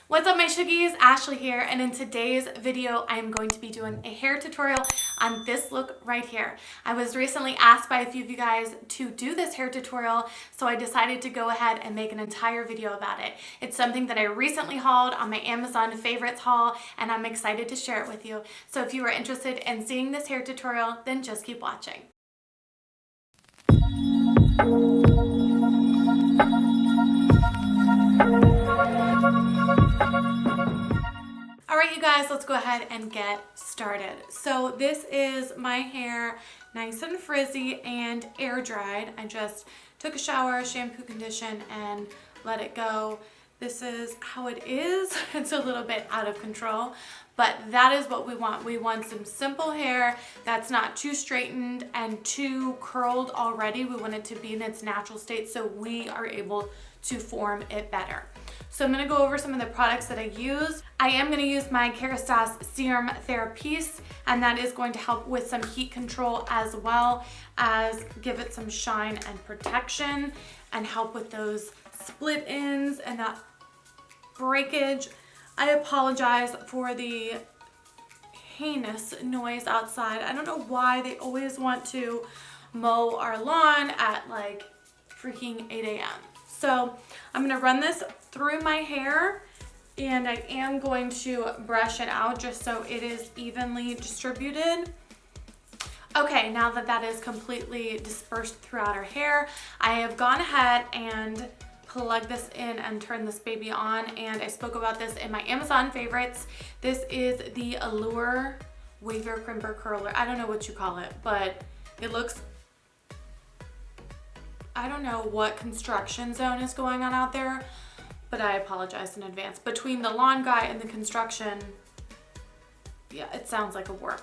What's up my Shuggies, Ashley here, and in today's video I'm going to be doing a hair tutorial on this look right here. I was recently asked by a few of you guys to do this hair tutorial, so I decided to go ahead and make an entire video about it. It's something that I recently hauled on my Amazon favorites haul, and I'm excited to share it with you. So if you are interested in seeing this hair tutorial, then just keep watching. Alright you guys, let's go ahead and get started. So this is my hair, nice and frizzy and air dried. I just took a shower, shampoo, condition, and let it go. This is how it is. It's a little bit out of control, but that is what we want. We want some simple hair that's not too straightened and too curled already. We want it to be in its natural state so we are able to form it better. So I'm going to go over some of the products that I use. I am going to use my Kerastase Serum Therapiste, and that is going to help with some heat control as well as give it some shine and protection and help with those split ends and that breakage. I apologize for the heinous noise outside. I don't know why they always want to mow our lawn at like freaking 8 a.m. So I'm going to run this through my hair, and I am going to brush it out just so it is evenly distributed. Okay, now that that is completely dispersed throughout our hair, I have gone ahead and plugged this in and turned this baby on, and I spoke about this in my Amazon favorites. This is the Allure Waver Crimper Curler. I don't know what you call it, but it looks, I don't know what construction zone is going on out there, but I apologize in advance. Between the lawn guy and the construction, yeah, it sounds like a war.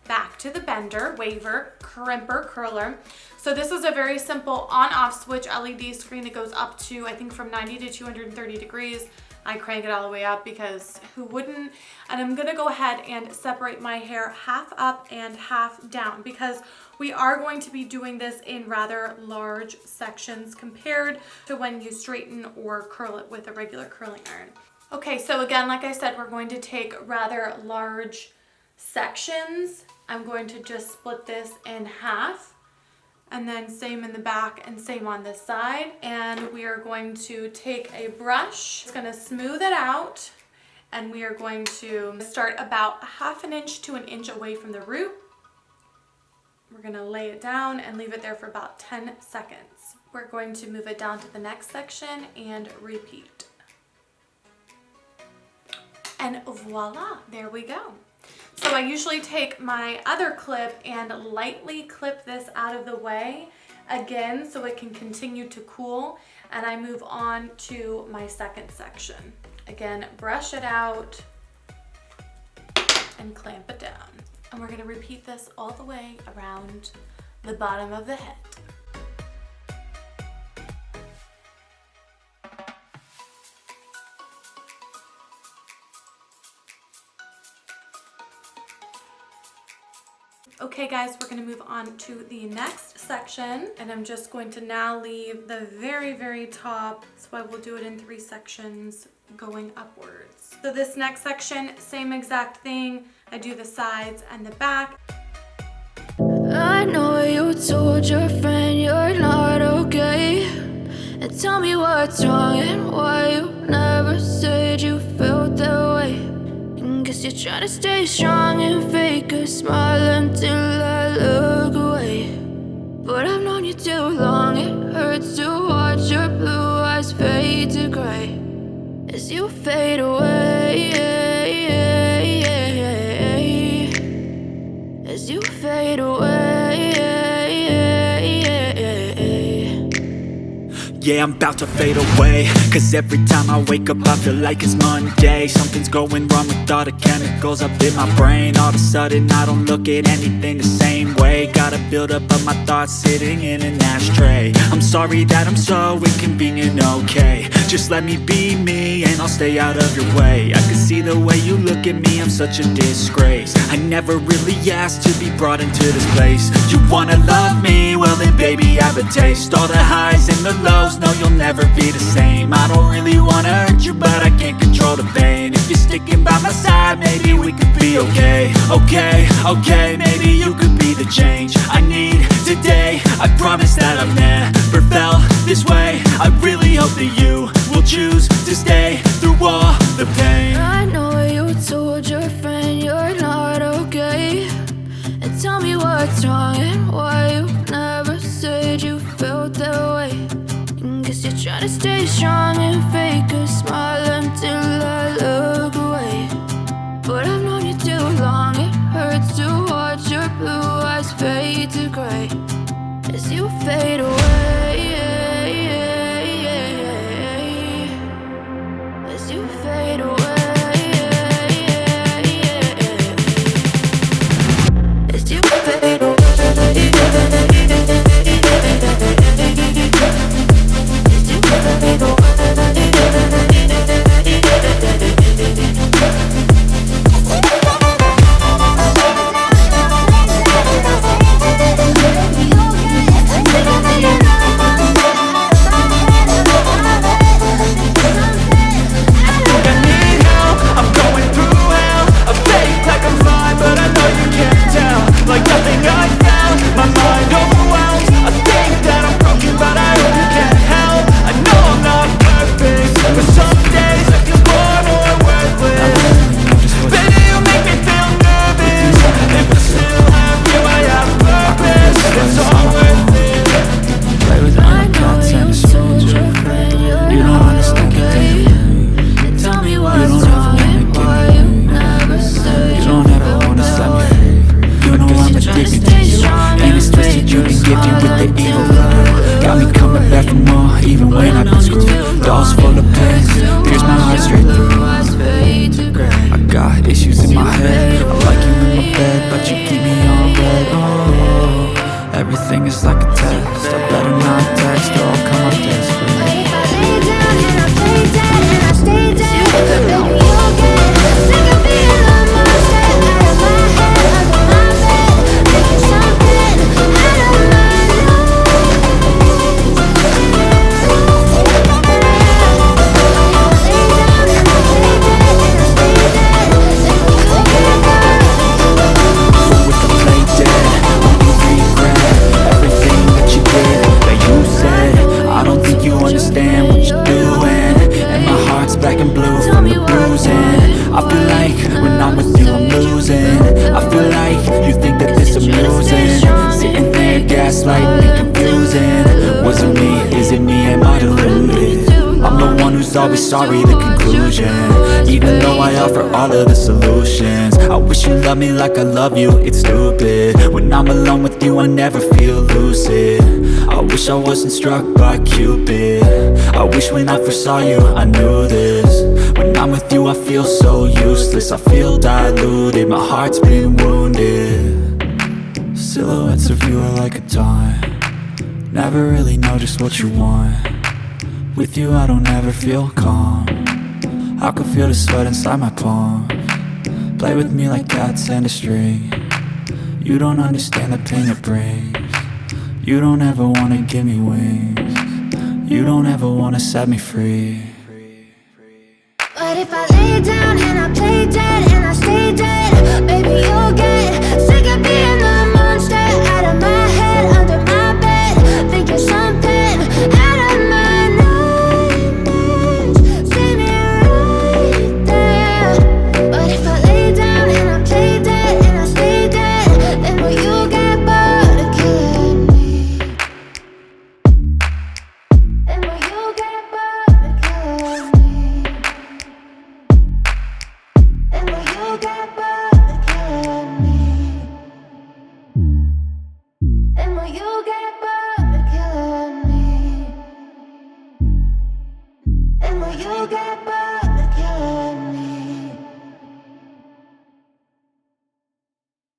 Back to the bender, Waver Crimper Curler. So this is a very simple on-off switch LED screen that goes up to, I think, from 90 to 230 degrees. I crank it all the way up because who wouldn't? And I'm gonna go ahead and separate my hair half up and half down because we are going to be doing this in rather large sections compared to when you straighten or curl it with a regular curling iron. Okay, so again, like I said, we're going to take rather large sections. I'm going to just split this in half, and then same in the back and same on this side. And we are going to take a brush. It's gonna smooth it out, and we are going to start about ½ inch to 1 inch away from the root. We're gonna lay it down and leave it there for about 10 seconds. We're going to move it down to the next section and repeat. And voila, there we go. So I usually take my other clip and lightly clip this out of the way again so it can continue to cool, and I move on to my second section. Again, brush it out and clamp it down. And we're going to repeat this all the way around the bottom of the head. Okay guys, we're going to move on to the next section, and I'm just going to now leave the very, very top, so I will do it in 3 sections going upwards. So this next section, same exact thing. I do the sides and the back. I know you told your friend you're not okay, and tell me what's wrong and why you never said you felt that way. Guess you're trying to stay strong and fake a smile until I look away. But I've known you too long, it hurts to watch your blue eyes fade to gray as you fade away, as you fade away. Yeah, I'm about to fade away, cause every time I wake up I feel like it's Monday. Something's going wrong with all the chemicals up in my brain. All of a sudden I don't look at anything the same way. Got a buildup of my thoughts sitting in an ashtray. I'm sorry that I'm so inconvenient, okay. Just let me be me and I'll stay out of your way. I can see the way you look at me, I'm such a disgrace. I never really asked to be brought into this place. You wanna love me? Well then baby I have a taste. All the highs and the lows, no you'll never be the same. I don't really wanna hurt you but I can't control world of pain. If you're sticking by my side, maybe we could be okay. Okay, maybe you could be the change I need today. I promise that I've never felt this way. I really hope that you will choose to stay through all the pain. I know you told your friend you're not okay, and tell me what's wrong and why you never said you felt that way. Guess you're trying to stay strong and fake a smile until I look away. But I've known you too long, it hurts to watch your blue eyes fade to gray as you fade away. As you fade away. As you fade away. Everything is like a test. I better not text or I'll come up desperate. But if I lay down and I play dead and I stay dead, baby, you'll get sick of being the monster out of my head, under my bed, making something out of my always sorry, the conclusion. Even though I offer all of the solutions, I wish you loved me like I love you, it's stupid. When I'm alone with you, I never feel lucid. I wish I wasn't struck by Cupid. I wish when I first saw you, I knew this. When I'm with you, I feel so useless. I feel diluted, my heart's been wounded. Silhouettes of you are like a taunt. Never really know just what you want. With you I don't ever feel calm. I can feel the sweat inside my palm. Play with me like cats and a string. You don't understand the pain it brings. You don't ever wanna give me wings. You don't ever wanna set me free. But if I lay down and I play dead and I stay dead, baby, you'll get sick of being the monster out of my head, under my bed, thinking something out of my nightmares. See me right there. But if I lay down and I play dead and I stay dead, then will you get bored of killing me? Then will you get bored of killing me? And will you get bored of killing me? And will you get bored of killing me? And will you get